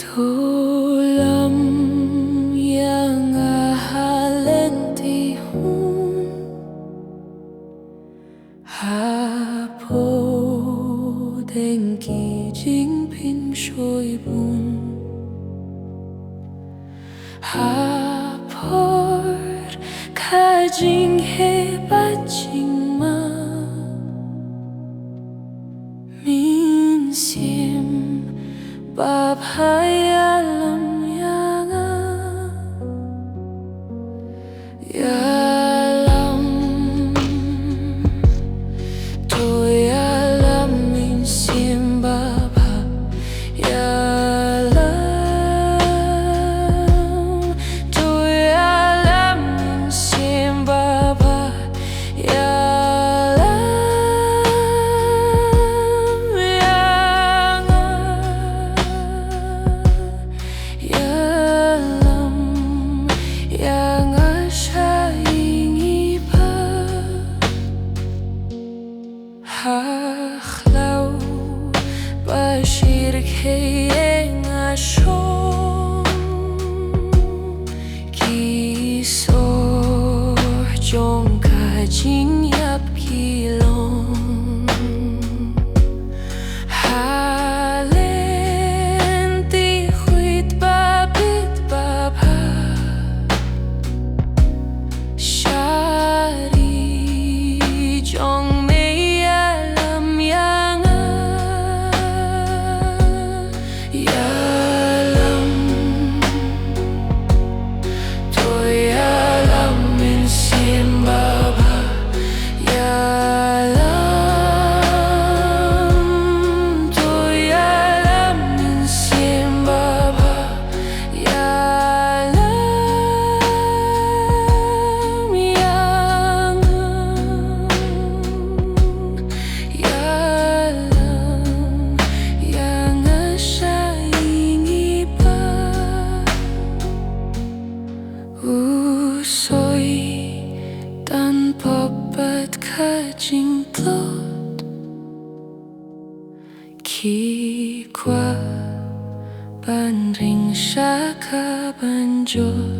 Tulam yang ahalen tihun Hapo dengki jingpin shoy bun Hapor kajing hebat jing ma Min sim bab hayalam yang yalam to yalam min sim bab yalam to yalam min sim bab yang asyaing iba Hakhlau bashir kayeng asyong Kisor jong kajing yap kilong Halen ti huit babit baba Shari jong me yalam yang yalam to yalam min sim baba yalam to yalam min sim baba yalam yang asyaing iba Usoy tanpa bat kajing plot Ki kwa bandring syaka banjot